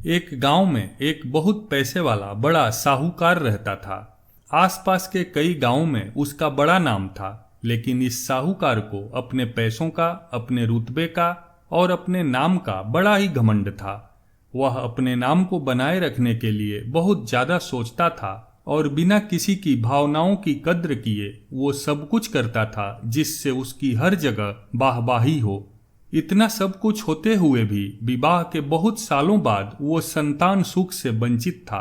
एक गांव में एक बहुत पैसे वाला बड़ा साहूकार रहता था। आसपास के कई गांवों में उसका बड़ा नाम था, लेकिन इस साहूकार को अपने पैसों का, अपने रुतबे का और अपने नाम का बड़ा ही घमंड था। वह अपने नाम को बनाए रखने के लिए बहुत ज्यादा सोचता था और बिना किसी की भावनाओं की कद्र किए वो सब कुछ करता था जिससे उसकी हर जगह वाहवाही हो। इतना सब कुछ होते हुए भी विवाह के बहुत सालों बाद वो संतान सुख से वंचित था।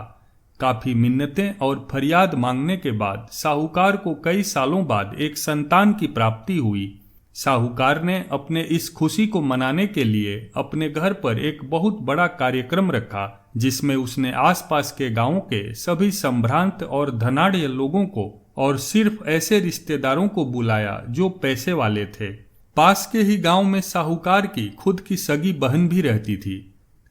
काफी मिन्नतें और फरियाद मांगने के बाद साहूकार को कई सालों बाद एक संतान की प्राप्ति हुई। साहूकार ने अपने इस खुशी को मनाने के लिए अपने घर पर एक बहुत बड़ा कार्यक्रम रखा, जिसमें उसने आसपास के गांवों के सभी संभ्रांत और धनाढ़ लोगों को और सिर्फ ऐसे रिश्तेदारों को बुलाया जो पैसे वाले थे। पास के ही गांव में साहूकार की खुद की सगी बहन भी रहती थी।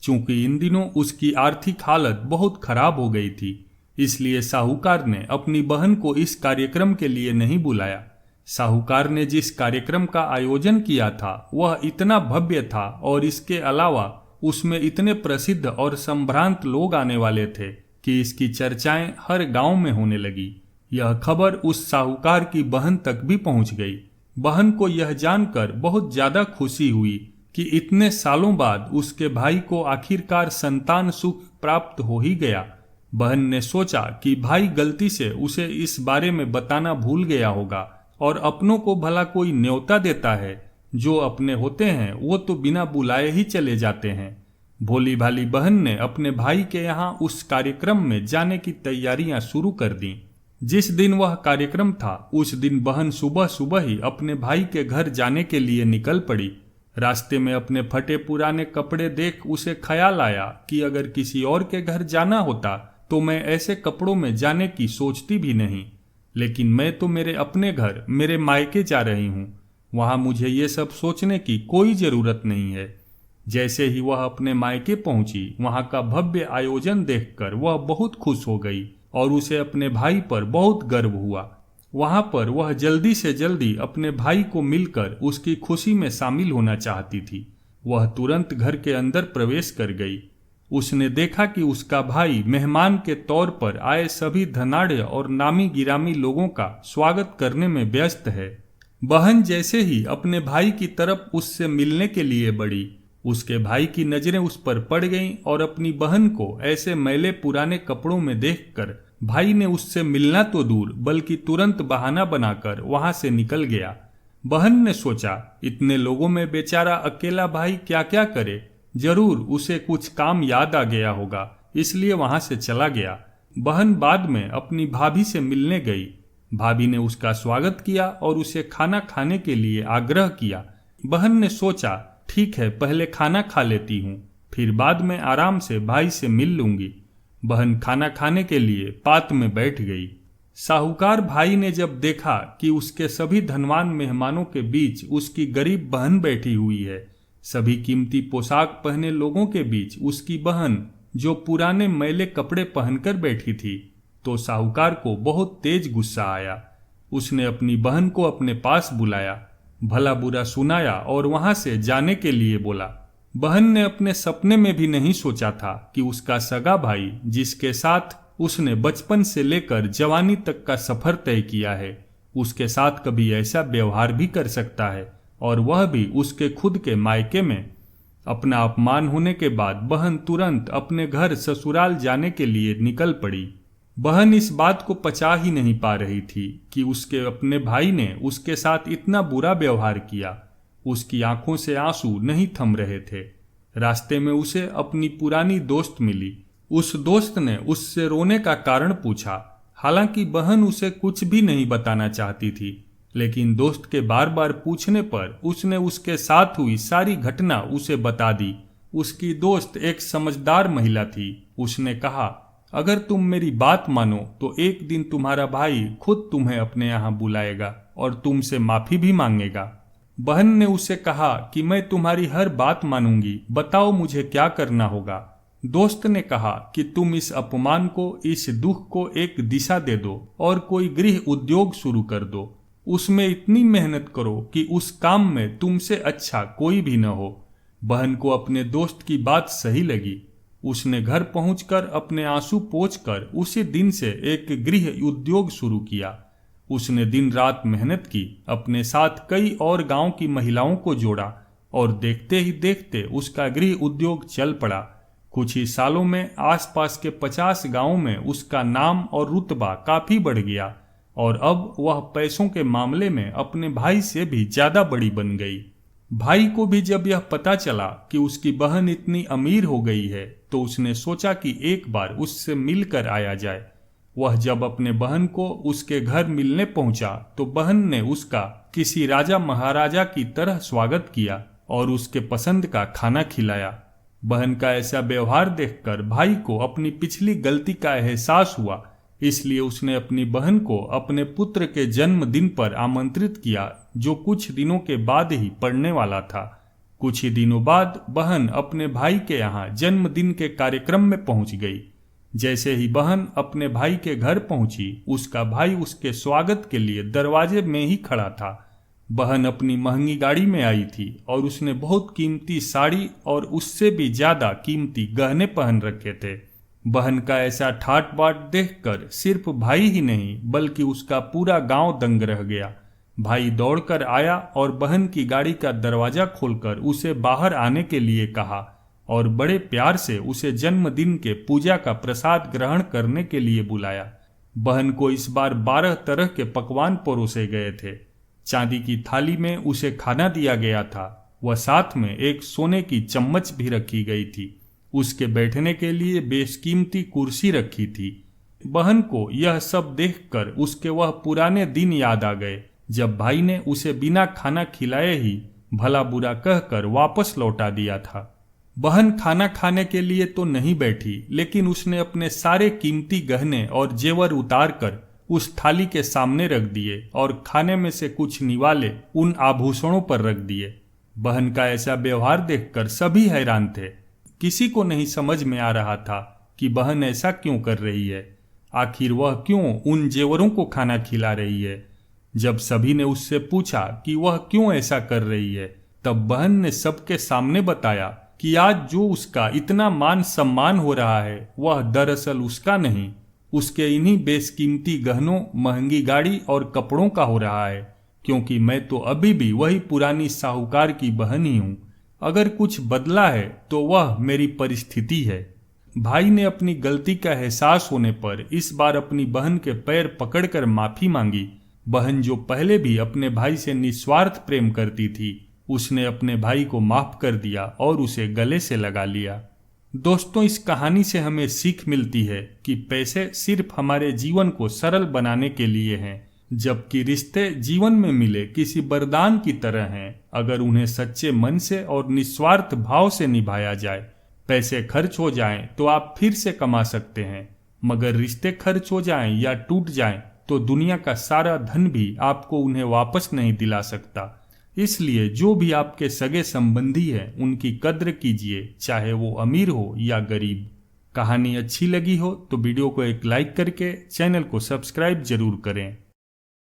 चूंकि इन दिनों उसकी आर्थिक हालत बहुत खराब हो गई थी, इसलिए साहूकार ने अपनी बहन को इस कार्यक्रम के लिए नहीं बुलाया। साहूकार ने जिस कार्यक्रम का आयोजन किया था वह इतना भव्य था और इसके अलावा उसमें इतने प्रसिद्ध और संभ्रांत लोग आने वाले थे कि इसकी चर्चाएं हर गांव में होने लगी। यह खबर उस साहूकार की बहन तक भी पहुंच गई। बहन को यह जानकर बहुत ज्यादा खुशी हुई कि इतने सालों बाद उसके भाई को आखिरकार संतान सुख प्राप्त हो ही गया। बहन ने सोचा कि भाई गलती से उसे इस बारे में बताना भूल गया होगा और अपनों को भला कोई न्योता देता है, जो अपने होते हैं वो तो बिना बुलाए ही चले जाते हैं। भोली भाली बहन ने अपने भाई के यहाँ उस कार्यक्रम में जाने की तैयारियां शुरू कर दी। जिस दिन वह कार्यक्रम था उस दिन बहन सुबह सुबह ही अपने भाई के घर जाने के लिए निकल पड़ी। रास्ते में अपने फटे पुराने कपड़े देख उसे ख्याल आया कि अगर किसी और के घर जाना होता तो मैं ऐसे कपड़ों में जाने की सोचती भी नहीं, लेकिन मैं तो मेरे अपने घर, मेरे मायके जा रही हूँ। वहां मुझे ये सब सोचने की कोई जरूरत नहीं है। जैसे ही वह अपने मायके पहुंची, वहां का भव्य आयोजन देखकर वह बहुत खुश हो गई और उसे अपने भाई पर बहुत गर्व हुआ। वहां पर वह जल्दी से जल्दी अपने भाई को मिलकर उसकी खुशी में शामिल होना चाहती थी। वह तुरंत घर के अंदर प्रवेश कर गई। उसने देखा कि उसका भाई मेहमान के तौर पर आए सभी धनाढ़ और नामी गिरामी लोगों का स्वागत करने में व्यस्त है। बहन जैसे ही अपने भाई की तरफ उससे मिलने के लिए बढ़ी, उसके भाई की नजरें उस पर पड़ गईं और अपनी बहन को ऐसे मैले पुराने कपड़ों में देखकर भाई ने उससे मिलना तो दूर बल्कि तुरंत बहाना बनाकर वहां से निकल गया। बहन ने सोचा, इतने लोगों में बेचारा अकेला भाई क्या क्या करे, जरूर उसे कुछ काम याद आ गया होगा, इसलिए वहां से चला गया। बहन बाद में अपनी भाभी से मिलने गई। भाभी ने उसका स्वागत किया और उसे खाना खाने के लिए आग्रह किया। बहन ने सोचा, ठीक है, पहले खाना खा लेती हूँ, फिर बाद में आराम से भाई से मिल लूंगी। बहन खाना खाने के लिए पात में बैठ गई। साहूकार भाई ने जब देखा कि उसके सभी धनवान मेहमानों के बीच उसकी गरीब बहन बैठी हुई है, सभी कीमती पोशाक पहने लोगों के बीच उसकी बहन जो पुराने मैले कपड़े पहनकर बैठी थी, तो साहूकार को बहुत तेज गुस्सा आया। उसने अपनी बहन को अपने पास बुलाया, भला बुरा सुनाया और वहां से जाने के लिए बोला। बहन ने अपने सपने में भी नहीं सोचा था कि उसका सगा भाई, जिसके साथ उसने बचपन से लेकर जवानी तक का सफर तय किया है, उसके साथ कभी ऐसा व्यवहार भी कर सकता है, और वह भी उसके खुद के मायके में। अपना अपमान होने के बाद बहन तुरंत अपने घर ससुराल जाने के लिए निकल पड़ी। बहन इस बात को पचा ही नहीं पा रही थी कि उसके अपने भाई ने उसके साथ इतना बुरा व्यवहार किया। उसकी आंखों से आंसू नहीं थम रहे थे। रास्ते में उसे अपनी पुरानी दोस्त मिली। उस दोस्त ने उससे रोने का कारण पूछा। हालांकि बहन उसे कुछ भी नहीं बताना चाहती थी, लेकिन दोस्त के बार बार पूछने पर उसने उसके साथ हुई सारी घटना उसे बता दी। उसकी दोस्त एक समझदार महिला थी। उसने कहा, अगर तुम मेरी बात मानो तो एक दिन तुम्हारा भाई खुद तुम्हें अपने यहाँ बुलाएगा और तुमसे माफी भी मांगेगा। बहन ने उसे कहा कि मैं तुम्हारी हर बात मानूंगी, बताओ मुझे क्या करना होगा। दोस्त ने कहा कि तुम इस अपमान को, इस दुख को एक दिशा दे दो और कोई गृह उद्योग शुरू कर दो। उसमें इतनी मेहनत करो कि उस काम में तुमसे अच्छा कोई भी न हो। बहन को अपने दोस्त की बात सही लगी। उसने घर पहुंचकर अपने आंसू पोंछकर उसी दिन से एक गृह उद्योग शुरू किया। उसने दिन रात मेहनत की, अपने साथ कई और गांव की महिलाओं को जोड़ा और देखते ही देखते उसका गृह उद्योग चल पड़ा। कुछ ही सालों में आसपास के 50 गांवों में उसका नाम और रुतबा काफी बढ़ गया और अब वह पैसों के मामले में अपने भाई से भी ज्यादा बड़ी बन गई। भाई को भी जब यह पता चला कि उसकी बहन इतनी अमीर हो गई है तो उसने सोचा कि एक बार उससे मिलकर आया जाए। वह जब अपने बहन को उसके घर मिलने पहुंचा तो बहन ने उसका किसी राजा महाराजा की तरह स्वागत किया और उसके पसंद का खाना खिलाया। बहन का ऐसा व्यवहार देखकर भाई को अपनी पिछली गलती का एहसास हुआ, इसलिए उसने अपनी बहन को अपने पुत्र के जन्मदिन पर आमंत्रित किया, जो कुछ दिनों के बाद ही पड़ने वाला था। कुछ ही दिनों बाद बहन अपने भाई के यहाँ जन्मदिन के कार्यक्रम में पहुंच गई। जैसे ही बहन अपने भाई के घर पहुंची, उसका भाई उसके स्वागत के लिए दरवाजे में ही खड़ा था। बहन अपनी महंगी गाड़ी में आई थी और उसने बहुत कीमती साड़ी और उससे भी ज्यादा कीमती गहने पहन रखे थे। बहन का ऐसा ठाट बाट देखकर सिर्फ भाई ही नहीं बल्कि उसका पूरा गांव दंग रह गया। भाई दौड़कर आया और बहन की गाड़ी का दरवाजा खोलकर उसे बाहर आने के लिए कहा और बड़े प्यार से उसे जन्मदिन के पूजा का प्रसाद ग्रहण करने के लिए बुलाया। बहन को इस बार 12 तरह के पकवान परोसे गए थे। चांदी की थाली में उसे खाना दिया गया था। वह साथ में एक सोने की चम्मच भी रखी गई थी। उसके बैठने के लिए बेशकीमती कुर्सी रखी थी। बहन को यह सब देखकर उसके वह पुराने दिन याद आ गए जब भाई ने उसे बिना खाना खिलाए ही भला बुरा कहकर वापस लौटा दिया था। बहन खाना खाने के लिए तो नहीं बैठी, लेकिन उसने अपने सारे कीमती गहने और जेवर उतार कर उस थाली के सामने रख दिए और खाने में से कुछ निवाले उन आभूषणों पर रख दिए। बहन का ऐसा व्यवहार देखकर सभी हैरान थे। किसी को नहीं समझ में आ रहा था कि बहन ऐसा क्यों कर रही है। आखिर वह क्यों उन जेवरों को खाना खिला रही है। जब सभी ने उससे पूछा कि वह क्यों ऐसा कर रही है, तब बहन ने सबके सामने बताया कि आज जो उसका इतना मान सम्मान हो रहा है वह दरअसल उसका नहीं, उसके इन्हीं बेशकीमती गहनों, महंगी गाड़ी और कपड़ों का हो रहा है, क्योंकि मैं तो अभी भी वही पुरानी साहूकार की बहन ही हूँ। अगर कुछ बदला है तो वह मेरी परिस्थिति है। भाई ने अपनी गलती का एहसास होने पर इस बार अपनी बहन के पैर पकड़कर माफी मांगी। बहन जो पहले भी अपने भाई से निस्वार्थ प्रेम करती थी, उसने अपने भाई को माफ कर दिया और उसे गले से लगा लिया। दोस्तों, इस कहानी से हमें सीख मिलती है कि पैसे सिर्फ हमारे जीवन को सरल बनाने के लिए हैं, जबकि रिश्ते जीवन में मिले किसी वरदान की तरह हैं अगर उन्हें सच्चे मन से और निस्वार्थ भाव से निभाया जाए। पैसे खर्च हो जाएं तो आप फिर से कमा सकते हैं, मगर रिश्ते खर्च हो जाएं या टूट जाएं तो दुनिया का सारा धन भी आपको उन्हें वापस नहीं दिला सकता। इसलिए जो भी आपके सगे संबंधी हैं उनकी कद्र कीजिए, चाहे वो अमीर हो या गरीब। कहानी अच्छी लगी हो तो वीडियो को एक लाइक करके चैनल को सब्सक्राइब जरूर करें।